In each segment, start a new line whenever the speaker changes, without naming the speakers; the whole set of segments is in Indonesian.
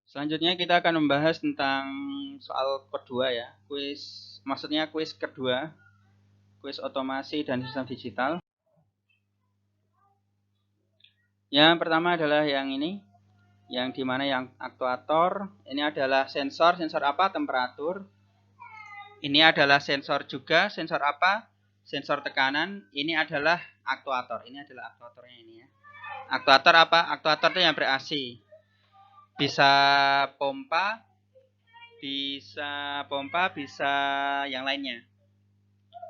Selanjutnya kita akan membahas tentang soal kedua ya, kuis kedua, kuis otomasi dan sistem digital. Yang pertama adalah yang ini, yang dimana yang aktuator, ini adalah sensor apa? Temperatur. Ini adalah sensor juga, sensor apa? Sensor tekanan. Ini adalah aktuator, ini adalah aktuatornya ini ya. Aktuator apa? Aktuator itu yang berasi. Bisa pompa, bisa yang lainnya.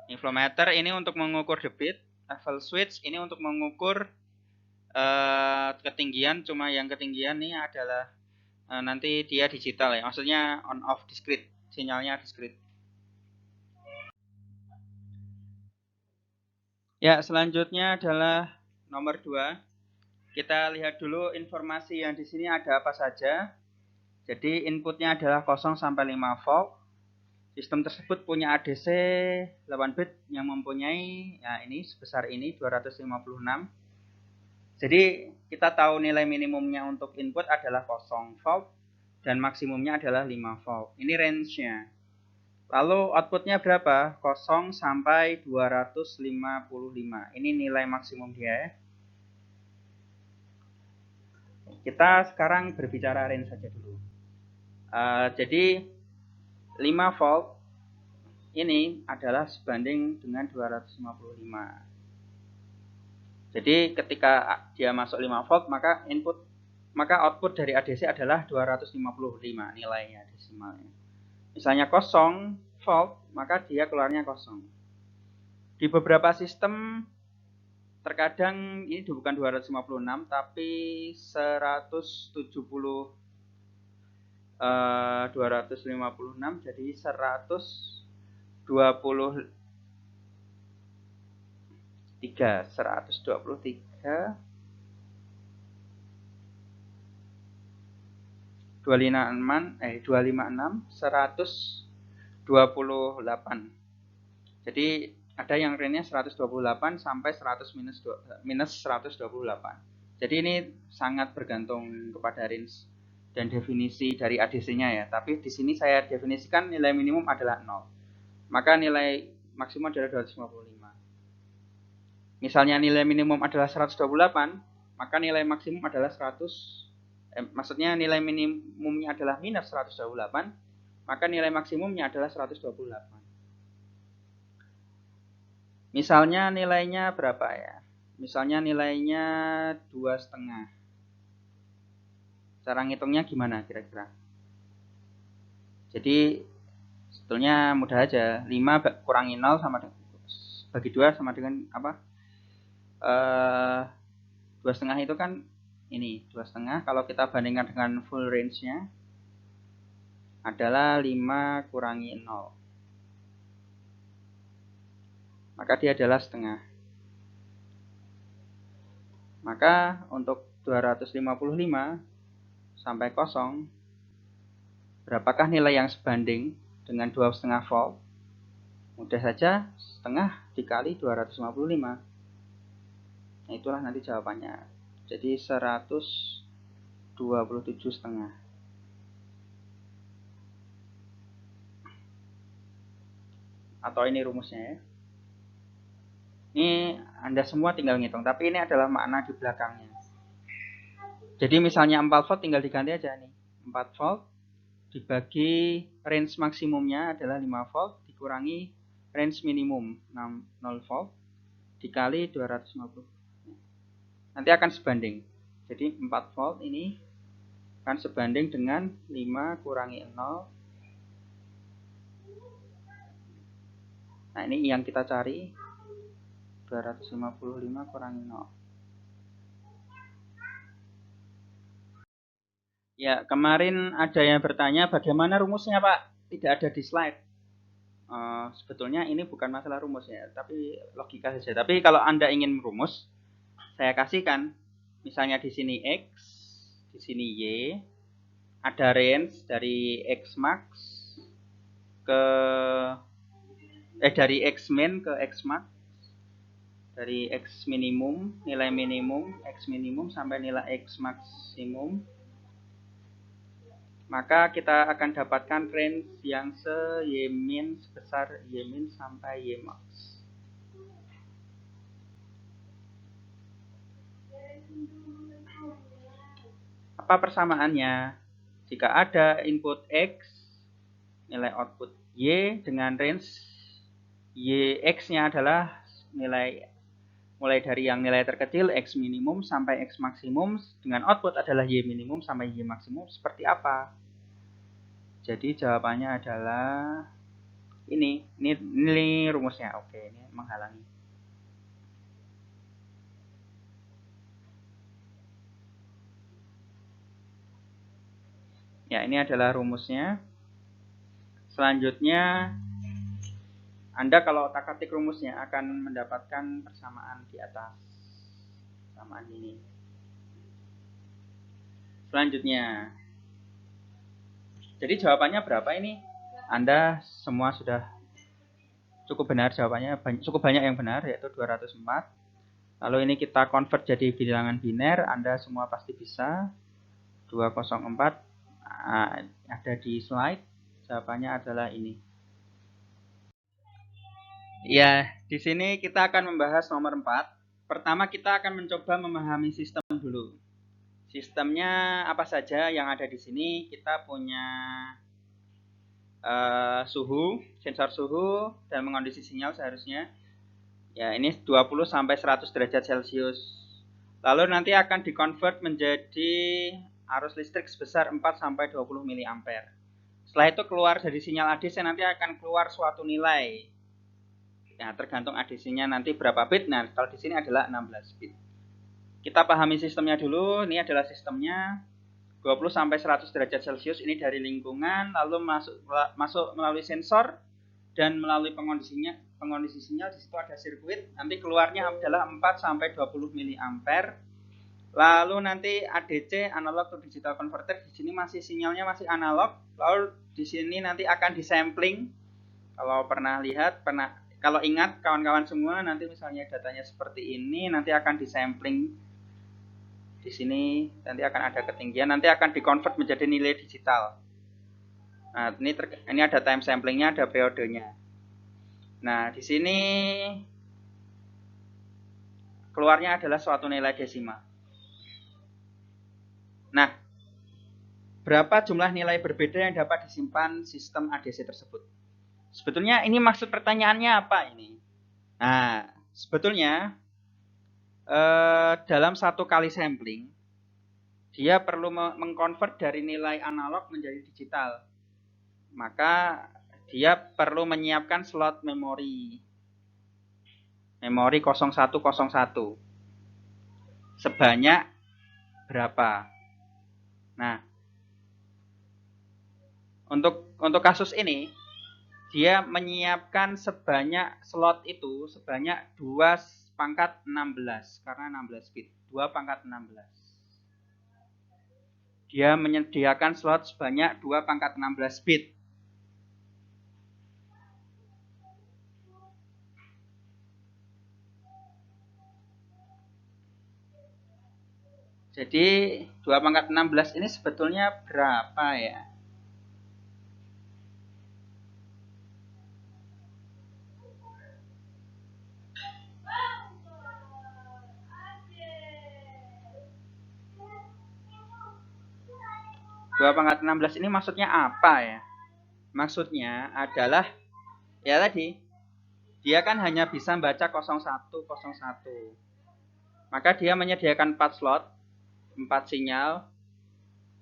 Inflometer ini untuk mengukur debit, level switch ini untuk mengukur ketinggian, cuma yang ketinggian ini adalah nanti dia digital ya, maksudnya on off discrete, sinyalnya discrete. Ya, selanjutnya adalah nomor 2. Kita lihat dulu informasi yang di sini ada apa saja. Jadi inputnya adalah 0 sampai 5 volt. Sistem tersebut punya ADC 8 bit yang mempunyai ya ini sebesar ini 256. Jadi kita tahu nilai minimumnya untuk input adalah 0 volt dan maksimumnya adalah 5 volt. Ini range-nya. Lalu outputnya berapa? 0 sampai 255. Ini nilai maksimum dia ya. Kita sekarang berbicara range saja dulu. Jadi 5 volt ini adalah sebanding dengan 255. Jadi ketika dia masuk 5 volt maka output dari ADC adalah 255 nilainya desimalnya. Misalnya 0 volt, maka dia keluarnya 0. Di beberapa sistem terkadang ini bukan 256 tapi 256 jadi 123 256 128. Jadi ada yang range-nya 128 sampai 100 minus 128. Jadi ini sangat bergantung kepada range dan definisi dari ADC-nya ya. Tapi di sini saya definisikan nilai minimum adalah 0. Maka nilai maksimum adalah 255. Misalnya nilai minimum adalah 128, maka nilai maksimum adalah maksudnya nilai minimumnya adalah minus 128, maka nilai maksimumnya adalah 128. Misalnya nilainya berapa ya? Misalnya nilainya 2,5. Cara ngitungnya gimana kira-kira? Jadi sebetulnya mudah aja. 5 kurangi 0 sama bagi 2 sama dengan apa? 2,5 itu kan ini 2,5. Kalau kita bandingkan dengan full range-nya adalah 5 kurangi 0. Maka dia adalah setengah. Maka untuk 255 sampai 0, berapakah nilai yang sebanding dengan 2,5 volt? Mudah saja, setengah dikali 255. Nah, itulah nanti jawabannya. Jadi 127,5. Atau ini rumusnya ya. Ini Anda semua tinggal ngitung, tapi ini adalah makna di belakangnya. Jadi misalnya 4 volt tinggal diganti aja nih. 4 volt dibagi range maksimumnya adalah 5 volt dikurangi range minimum 0 volt dikali 250. Nanti akan sebanding. Jadi 4 volt ini akan sebanding dengan 5 kurangi 0. Nah, ini yang kita cari. 255 kurangi 0. Ya, kemarin ada yang bertanya bagaimana rumusnya Pak? Tidak ada di slide. Sebetulnya ini bukan masalah rumus ya, tapi logika saja. Tapi kalau Anda ingin rumus, saya kasihkan. Misalnya di sini X, di sini Y, ada range dari X max ke dari X min ke X max, dari X minimum, nilai minimum, X minimum sampai nilai X maksimum. maka kita akan dapatkan range yang Y-min sebesar Y-min sampai Y-max. Apa persamaannya? Jika ada input X, nilai output Y dengan range YX-nya adalah nilai mulai dari yang nilai terkecil X minimum sampai X maksimum dengan output adalah Y minimum sampai Y maksimum, seperti apa? Jadi jawabannya adalah ini rumusnya. Oke, ini menghalangi. Ya, ini adalah rumusnya. Selanjutnya, Anda kalau otak-atik rumusnya akan mendapatkan persamaan di atas. Persamaan ini. Selanjutnya. Jadi jawabannya berapa ini? Anda semua sudah cukup benar jawabannya. Cukup banyak yang benar, yaitu 204. Lalu ini kita convert jadi bilangan biner. Anda semua pasti bisa. 204. Ada di slide. Jawabannya adalah ini. Ya, di sini kita akan membahas nomor 4. Pertama kita akan mencoba memahami sistem dulu. Sistemnya apa saja yang ada di sini? Kita punya suhu, sensor suhu dan mengondisi sinyal seharusnya. Ya, ini 20 sampai 100 derajat Celcius. Lalu nanti akan dikonvert menjadi arus listrik sebesar 4 sampai 20 mA. Setelah itu keluar dari sinyal ADC nanti akan keluar suatu nilai. Ya, tergantung ADC-nya nanti berapa bit. Nah, kalau di sini adalah 16 bit. Kita pahami sistemnya dulu. Ini adalah sistemnya 20 sampai 100 derajat Celcius ini dari lingkungan, lalu masuk melalui sensor dan melalui pengondisi sinyal. Di situ ada sirkuit. Nanti keluarnya adalah 4 sampai 20 mA. Lalu nanti ADC, analog to digital converter, di sini masih sinyalnya masih analog. Lalu di sini nanti akan disampling. Kalau pernah lihat, kalau ingat kawan-kawan semua, nanti misalnya datanya seperti ini, nanti akan disampling di sini, nanti akan ada ketinggian, nanti akan dikonvert menjadi nilai digital. Nah, ini ada time samplingnya, ada periodenya. Nah, di sini keluarnya adalah suatu nilai desimal. Nah, berapa jumlah nilai berbeda yang dapat disimpan sistem ADC tersebut? Sebetulnya ini maksud pertanyaannya apa ini? Nah, sebetulnya dalam satu kali sampling, dia perlu mengkonvert dari nilai analog menjadi digital. Maka dia perlu menyiapkan slot memori 0101 sebanyak berapa. Nah, untuk kasus ini dia menyiapkan sebanyak slot itu sebanyak 2 pangkat 16 karena 16 bit. 2 pangkat 16. Dia menyediakan slot sebanyak 2 pangkat 16 bit. Jadi 2 pangkat 16 ini sebetulnya berapa ya? Dua pangkat 16 ini maksudnya apa ya? Maksudnya adalah ya tadi dia kan hanya bisa baca 0101. Maka dia menyediakan 4 slot, 4 sinyal.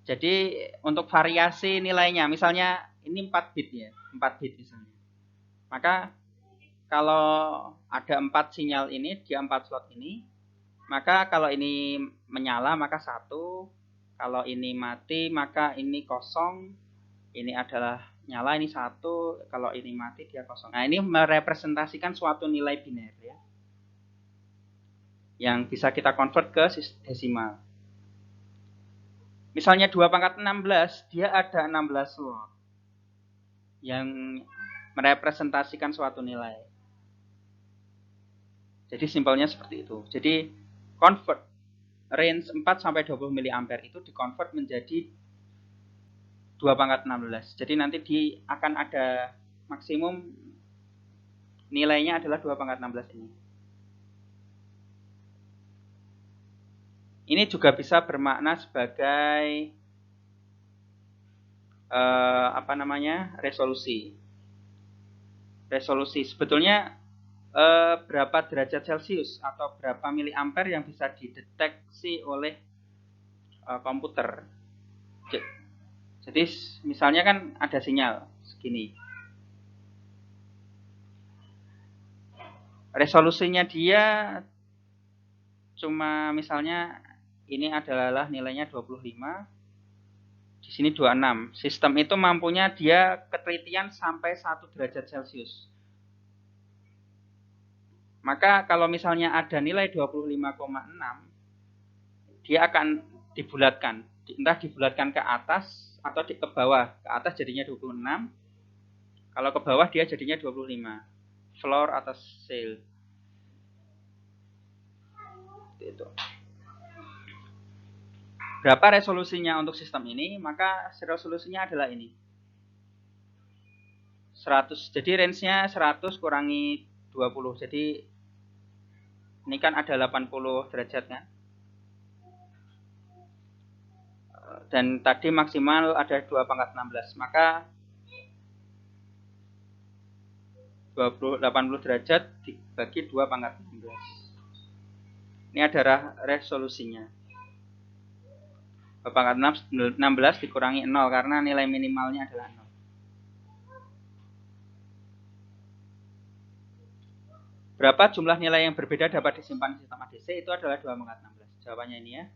Jadi untuk variasi nilainya, misalnya ini 4 bit ya, 4 bit misalnya. Maka kalau ada 4 sinyal ini, di 4 slot ini, maka kalau ini menyala maka 1, kalau ini mati maka ini kosong, ini adalah nyala, ini 1, kalau ini mati dia kosong. Nah, ini merepresentasikan suatu nilai biner ya, yang bisa kita convert ke desimal. Misalnya 2 pangkat 16, dia ada 16 slot yang merepresentasikan suatu nilai. Jadi simpelnya seperti itu. Jadi convert range 4 sampai 20 mA itu dikonvert menjadi 2 pangkat 16. Jadi nanti akan ada maksimum nilainya adalah 2 pangkat 16 ini. Ini juga bisa bermakna sebagai resolusi. Resolusi sebetulnya berapa derajat Celcius atau berapa miliampere yang bisa dideteksi oleh komputer. Jadi misalnya kan ada sinyal segini. Resolusinya dia cuma misalnya ini adalah nilainya 25. Di sini 26. Sistem itu mampunya dia ketelitian sampai 1 derajat Celcius. Maka kalau misalnya ada nilai 25,6, dia akan dibulatkan. Entah dibulatkan ke atas atau ke bawah. Ke atas jadinya 26. Kalau ke bawah dia jadinya 25. Floor atau ceiling. Itu. Berapa resolusinya untuk sistem ini? Maka resolusinya adalah ini. 100. Jadi range-nya 100 kurangi 20. Jadi ini kan ada 80 derajat kan? Dan tadi maksimal ada 2 pangkat 16. Maka 80 derajat dibagi 2 pangkat 16. Ini adalah resolusinya. 2 pangkat 16 dikurangi 0 karena nilai minimalnya adalah 0. Berapa jumlah nilai yang berbeda dapat disimpan di sistem ADC? Itu adalah 2 pangkat 16. Jawabannya ini ya.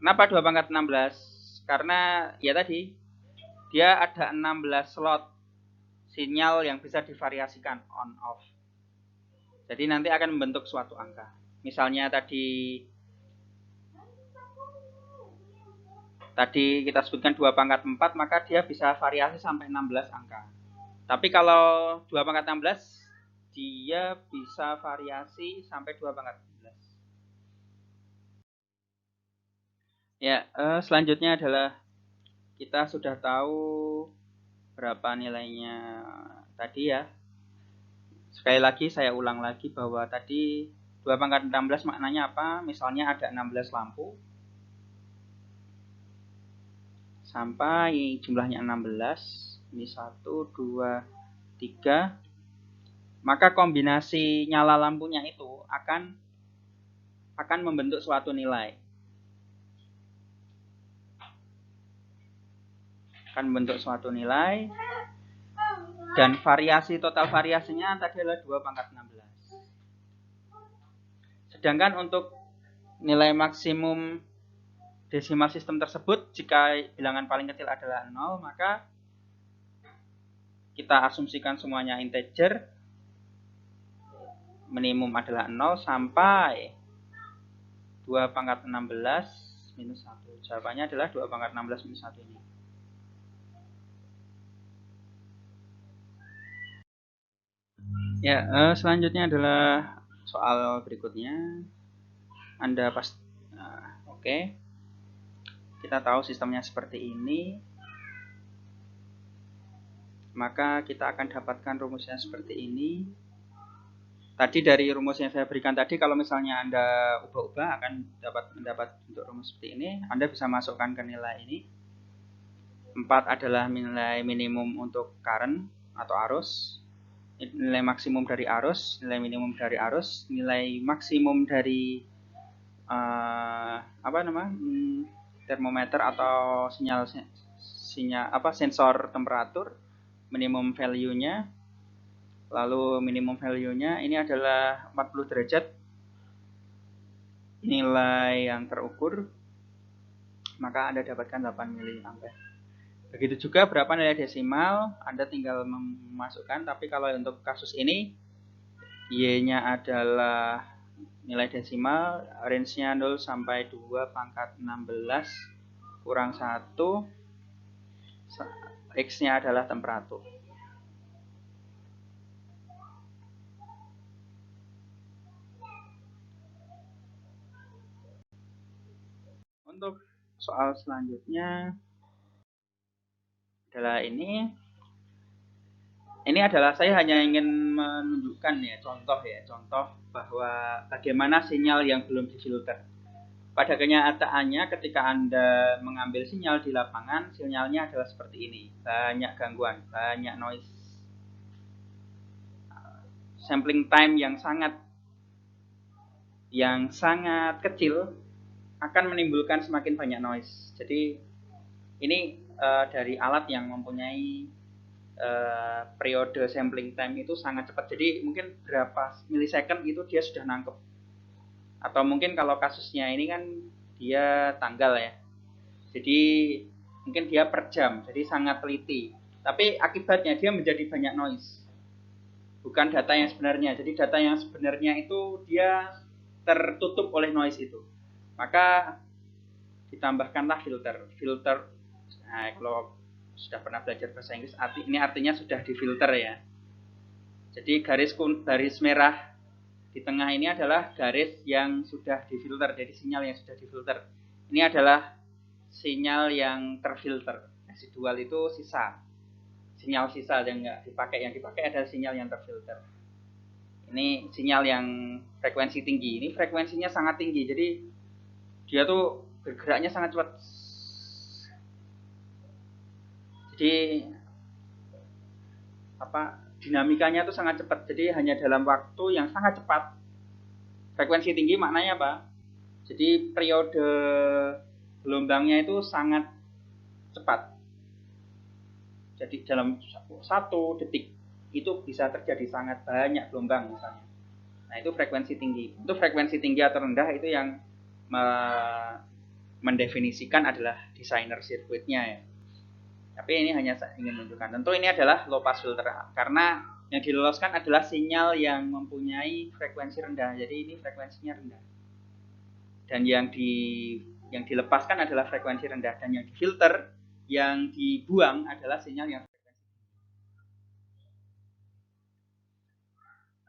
Kenapa 2 pangkat 16? Karena ya tadi dia ada 16 slot sinyal yang bisa divariasikan on off. Jadi nanti akan membentuk suatu angka. Misalnya tadi kita sebutkan 2 pangkat 4, maka dia bisa variasi sampai 16 angka. Tapi kalau 2 pangkat 16 dia bisa variasi sampai 2 pangkat 16. Ya, selanjutnya adalah kita sudah tahu berapa nilainya tadi ya. Sekali lagi saya ulang lagi bahwa tadi 2 pangkat 16 maknanya apa? Misalnya ada 16 lampu. Sampai jumlahnya 16. Ini 1, 2, 3. Maka kombinasi nyala lampunya itu akan membentuk suatu nilai. Akan membentuk suatu nilai. Dan total variasinya tadi adalah 2 pangkat 16. Sedangkan untuk nilai maksimum desimal sistem tersebut, jika bilangan paling kecil adalah 0, maka kita asumsikan semuanya integer. Minimum adalah 0 sampai 2 pangkat 16 minus 1. Jawabannya adalah 2 pangkat 16 minus 1 ini. Ya, selanjutnya adalah soal berikutnya. Anda pasti oke. Kita tahu sistemnya seperti ini. Maka kita akan dapatkan rumusnya seperti ini. Tadi dari rumus yang saya berikan tadi, kalau misalnya Anda ubah-ubah akan mendapat bentuk rumus seperti ini. Anda bisa masukkan ke nilai ini. 4 adalah nilai minimum untuk current atau arus. Nilai maksimum dari arus, nilai minimum dari arus, nilai maksimum dari termometer atau sensor temperatur, minimum value-nya. Lalu minimum value-nya ini adalah 40 derajat nilai yang terukur, maka Anda dapatkan 8 miliampere. Begitu juga berapa nilai desimal, Anda tinggal memasukkan. Tapi kalau untuk kasus ini Y-nya adalah nilai desimal, range-nya 0 sampai 2 pangkat 16 kurang 1, X-nya adalah temperatur. Untuk soal selanjutnya, adalah ini adalah saya hanya ingin menunjukkan contoh bahwa bagaimana sinyal yang belum difilter. Pada kenyataannya ketika Anda mengambil sinyal di lapangan, sinyalnya adalah seperti ini. Banyak gangguan, banyak noise. Sampling time yang sangat kecil akan menimbulkan semakin banyak noise. Jadi ini dari alat yang mempunyai periode sampling time itu sangat cepat. Jadi mungkin berapa milisecond itu dia sudah nangkep. Atau mungkin kalau kasusnya ini kan dia tanggal ya. Jadi mungkin dia per jam. Jadi sangat teliti. Tapi akibatnya dia menjadi banyak noise. Bukan data yang sebenarnya. Jadi data yang sebenarnya itu dia tertutup oleh noise itu. Maka ditambahkanlah filter. Nah, kalau sudah pernah belajar bahasa Inggris, ini artinya sudah difilter ya. Jadi garis merah di tengah ini adalah garis yang sudah difilter, jadi sinyal yang sudah difilter. Ini adalah sinyal yang terfilter. Residual itu sisa, sinyal sisa yang nggak dipakai. Yang dipakai adalah sinyal yang terfilter. Ini sinyal yang frekuensi tinggi. Ini frekuensinya sangat tinggi, jadi dia tuh bergeraknya sangat cepat. Jadi dinamikanya itu sangat cepat. Jadi hanya dalam waktu yang sangat cepat. Frekuensi tinggi maknanya apa? Jadi periode gelombangnya itu sangat cepat. Jadi dalam 1 detik itu bisa terjadi sangat banyak gelombang misalnya. Nah, itu frekuensi tinggi. Untuk frekuensi tinggi atau rendah itu yang mendefinisikan adalah desainer sirkuitnya ya. Tapi ini hanya saya ingin menunjukkan. Tentu ini adalah low pass filter karena yang diloloskan adalah sinyal yang mempunyai frekuensi rendah. Jadi ini frekuensinya rendah. Dan yang dilepaskan adalah frekuensi rendah, dan yang difilter, yang dibuang adalah sinyal yang frekuensi.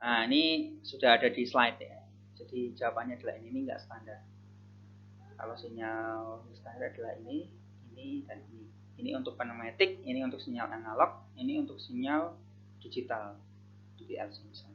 Nah, ini sudah ada di slide ya. Jadi jawabannya adalah ini enggak standar. Kalau sinyal standar adalah ini dan ini. Ini untuk pneumatik, ini untuk sinyal analog, ini untuk sinyal digital, DPLC misalnya.